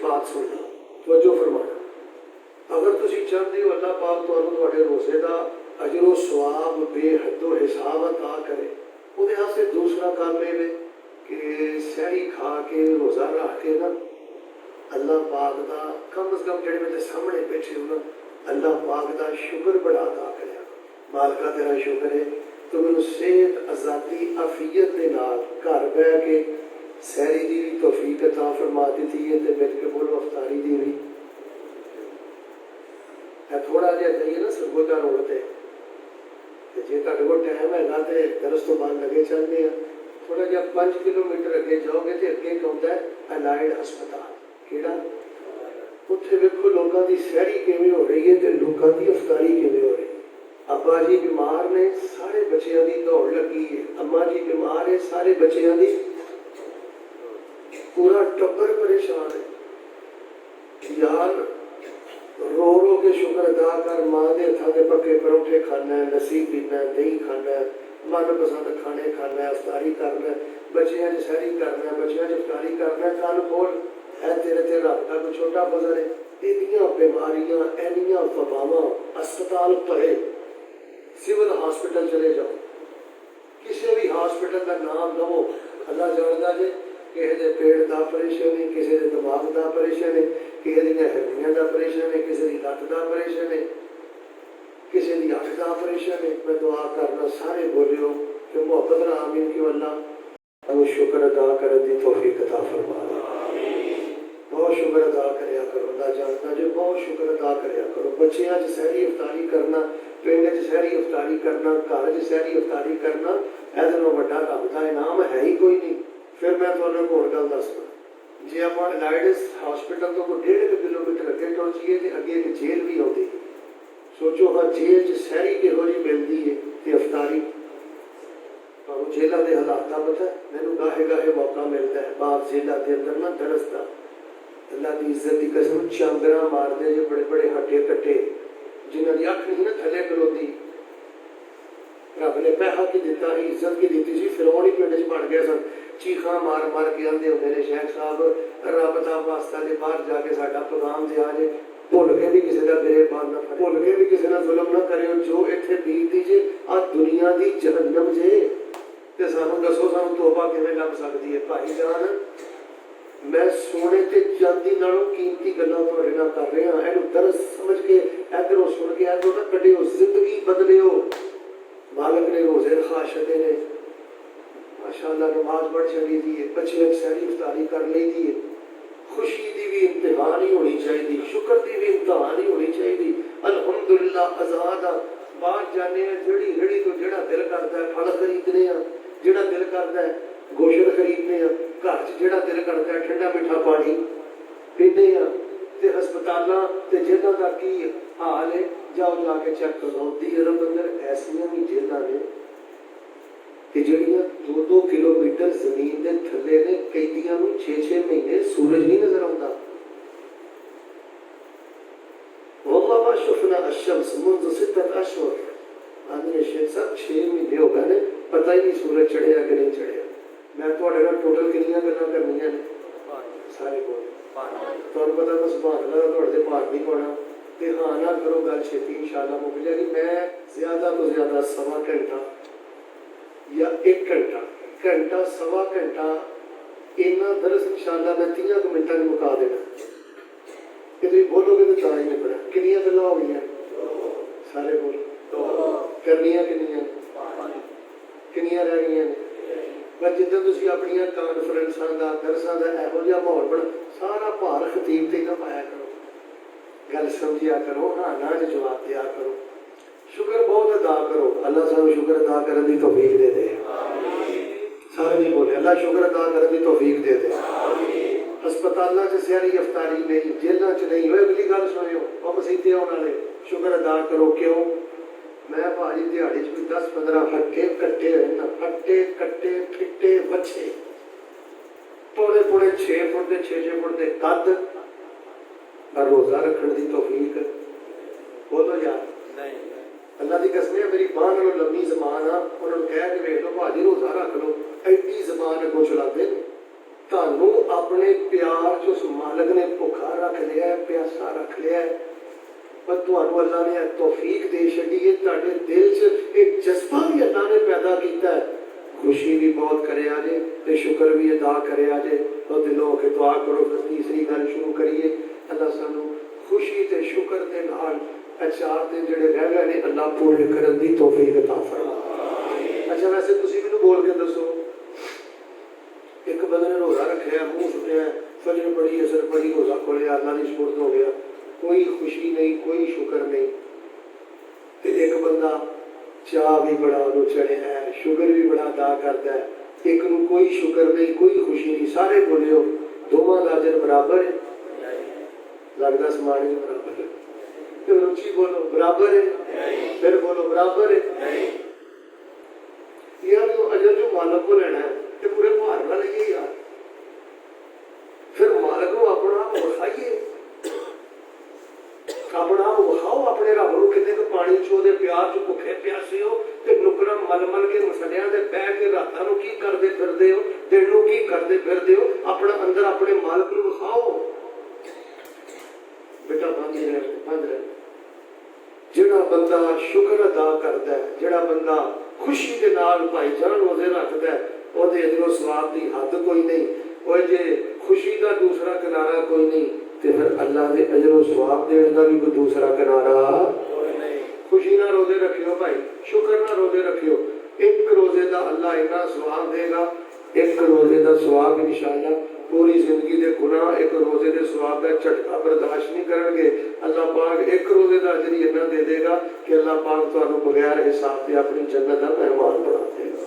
बात सुनना, तवज्जो फरमाना। अगर तुसी चाहते हो अल्लाह पाक तुहानू तुहाडे रोज़े का अजरो सवाब बेहदो हिसाब अता करे, उहदे वास्ते दूसरा काम ये कि सहरी खा के रोज़ा रख के ना अल्लाह पाक का कम अज कम जेडे मेरे सामने बैठे हो ना अल्लाह पाक का शुक्र बड़ा अदा करें। मालका तेरा शुक्र है तो मैनू सेहत आज़ादी आफियत के नाल घर बह के सहरी की भी तौफीक अता फरमा दी है, तो मिल के बोलो अफतारी की भी थोड़ा जहा जाइए ना सरगोजा रोड से, जे तुहाडे कोल टाइम है तो दरस तो बाद लगे चलते हैं, थोड़ा जहा 5 किलोमीटर अगे जाओगे तो अगे एक आता है अलाइड हस्पताल, केड़ा उत्थे वेखो लोगों की सहरी किवें हो रही है तो लोगों की अफतारी किवें हो रही है। अब्बा जी बीमार ने, सारे बच्चों की दौड़ लगी है, अम्मा जी बीमार है, सारे बच्चों की, पूरा टब्बर परेशान है। यार रो रो के शुक्र अदा कर, माँ के हथा के पक्के परौठे खाना है, लस्सी पीना है, दही खाना है, मनपसंद खाने खाना है, अफतारी करना है, बच्चों की सहरी करना है, बच्चों की अफतारी करना है, कल खोल है तेरे ते रब का कोई छोटा फजल है। इतनी बीमारियां इनिया वबावां, अस्पताल भरे, सिविल हॉस्पिटल चले जाओ, किसी भी हॉस्पिटल का नाम लवो, अल्लाह जानता जे किसी के पेट का ऑपरेशन है, किसी के दिमाग का ऑपरेशन है, किसी दी हड्डियां का ऑपरेशन है, किसी की लत्त का ऑपरेशन है, किसी की अख का ऑपरेशन है। मैं दुआ करना सारे बोलियो कि मुहब्बत नाल आमीन कि अल्लाह हमें शुक्र अदा करने की तौफीक अता फरमा दे। बहुत शुक्र अदा करया करो, अल्लाह जानता जो बहुत शुक्र अदा करया करो। बच्चियां च सहरी अफतारी करना, पिंड च सहरी अफतारी करना, घर च सहरी अफतारी करना, ऐसे नो वड्डा रब दा इनाम है ही कोई नहीं। फिर मैं तुहानू एक होर गल दसदा, जे आपां अलाइडस हॉस्पिटल तो कोई 1.5 किलोमीटर अगे टुर जाइए तो अगे एक जेल भी आती है। सोचो हाँ जेल च सहरी किहो जी मिलती है तो अफतारी, तुहानू जेलों के हालात का पता है। मैनू गाहे गाहे मौका मिलता है बाहर जेलों के अंदर ना दरस का, अल्लाह की इज्जत की कसम, चांदरा मारते जो बड़े बड़े हट्टे कट्टे जिन्हों की अख नहीं ना थले खलोती, रब ने पैसा की दिता ही, इज्जत की दी सी, फिरौन ही पिंड च बन गए सन। चीखा मार मार के आते होंगे ने शेख साहब रब का वास्ता जे बाहर जाके साडा पैगाम दे आ जे, भुल के भी किसी का गिरेबान ना फड़े, भुल के भी किसी ने जुल्म ना करे, जो इत्थे बीतदी जे आ दुनिया की जहन्नम जे, ते सानू दसो सानू तौबा किवें लभ सकदी है। भाई जान मैं सोने ते चांदी नालों कीमती गल्लां तुहाडे नाल कर रहा, इहनूं दरस समझ के इधरों सुन के इधरों ना कढिओ, जिंदगी बदलिओ। मालिक ने रोजे रखा छड्डे ने, माशाअल्लाह नमाज पढ़ छड़ी दी है, बच्चे सहरी अफतारी कर ली दी है। खुशी की भी इम्तिहान ही होनी चाहिए, शुक्र की भी इम्तिहान ही होनी चाहिए। अल्हम्दुलिल्लाह आजाद आ, बाहर जाने जड़ी रेड़ी तो जेड़ा दिल करता है फल खरीदने आ, जेड़ा दिल करता है गोश्त खरीदने आ, घर च जेड़ा दिल करता है ठंडा मीठा पानी पीने आ, ते हस्पतालां ते जेलों का की हाल है, जाओ जाके चेक करो। सऊदी अरब अंदर ऐसियां भी जेलां ने कि जड़ियां 2-2 किलोमीटर जमीन के थले ने, कैदियों को 6-6 महीने सूरज नहीं नजर आता। वल्लाह मा शुफना अशम्स मुंज़ 6 अशहुर, आदमी शेख साहब 6 महीने हो गए ने, पता ही नहीं सूरज चढ़िया कि नहीं चढ़िया। मैं तुहाडे नाल टोटल कितनियां गल्लां करनियां ने, सारे बोल तुहानू पता तो सुभान अल्लाह तुहाडे ते भार नहीं पाना, ते हाँ ना करो गल छेती इंशाअल्लाह मुक जाएगी। मैं ज्यादा तो ज्यादा सवा घंटा या 1 घंटा, घंटा सवा घंटा इन्ना दरस इंशाअल्लाह मैं 30 मिनटां में मुका देना। कि तुम बोलोगे तो तां ही नहीं पड़ा। कितनियां गल्लां हो गईयां, सारे बोल करनियां कितनियां, कितनियां रह गईयां ने। मैं जिद्दां तुसीं अपनियां कानफ्रेंसां दा दरसां दा इहो जिहा माहौल बना, सारा भार खतीब ते ना पाया करो, गल समझिया करो, हाँ ना जवाब दिया करो, शुक्र बहुत अदा करो। अल्लाह सानू शुक्र अदा करने की तौफीक दे दे। सारे जी बोले अल्लाह शुक्र अदा करने की तौफीक दे दे। हस्पतालों च सहरी अफतारी नहीं, जेलों च नहीं। अगली गल सुनियो, और मसीते आने वाले शुक्र अदा करो। क्यों? मैं भाजी दिहाड़ी च 10-15 हट्टे कट्टे रहना, हट्टे कट्टे फिट्टे बच्चे, पौने 6 फुट के 6-6 फुट के कद, पर रोजा रखने की तौफीक बोलो यार नहीं। अल्लाह की कसम है, मेरी बांह नालों लंबी जबान आ, उन्होंने कह के वेख लो भाजी रोजा रख लो, एडी जबान अगों चलाते। तुहानू अपने प्यार च उस मालिक ने भुखा लिया, प्यासा रख लिया, पर तुहानू अल्लाह ने तौफीक दे छड़ी है, तुहाडे दिल च एक जज्बा भी अल्लाह ने पैदा किया है, खुशी भी बहुत करे जे ते शुक्र भी अदा करे जे। तो दिलों के दुआ करो। फिर तीसरी गल शुरू करिए, अल्लाह सानू खुशी ते शुक्र दे नाल चार दिन जिहड़े रह गए ने अल्लाह पूरे करन दी तौफीक अता फरमा। अच्छा वैसे तुसीं मैनूं बोल के दसो, एक बंदे ने रोज़ा रखिया, मुँह सुटिया, फजर पढ़ी, असर पढ़ी, रोज़ा खोलिया, अल्लाह दी सुपुर्द हो गया, कोई खुशी नहीं, कोई शुक्र नहीं। ते एक बंदा चाह भी बड़ा उन्होंने चढ़िया है, शुक्र भी बड़ा अदा करता है, एक नूं कोई शुक्र नहीं, कोई खुशी नहीं। सारे बोलियो दोवां दा अजर बराबर है, लगदा समान ही बराबर है। तो रुचि बोलो बराबर है, फिर बोलो बराबर है। यार जो अजर जो मालक को लेना है तो पूरे भार ना लगे यार, फिर मालक को अपना आप विखाइए, अपना आप विखाओ, अपने रब को कितने को पानी चो दे प्यार च भुखे प्यासे हो ते नुकरा मल मल के मसलियां दे बह के रातां नूं की करदे फिरदे हो, दिन नूं की करदे फिरदे हो, अपना अंदर अपने मालक नूं विखाओ। बेटा बंद रहे। जिहड़ा बंदा शुक्र अदा करता है, जिहड़ा बंदा खुशी के नाल भाईजान रोजे रखता है, ਉਹਦੇ अजरो सवाब की हद कोई नहीं। और जे खुशी का दूसरा किनारा कोई नहीं तो फिर अल्लाह के अजरो सवाब देने का भी कोई दूसरा किनारा नहीं। खुशी ना रोजे रखियो भाई, शुक्र ना रोजे रखियो। एक रोजे का अल्लाह इन्ना सवाब देगा, एक रोजे का सवाब इंशाअल्लाह पूरी जिंदगी के गुनाह एक रोजे के सवाब का झटका बर्दाश्त नहीं करेंगे। अल्लाह पाक एक रोजे का अजर इन्ना दे देगा कि अल्लाह पाक तुहानू बगैर हिसाब के अपनी जन्नत का मेहमान बना देगा।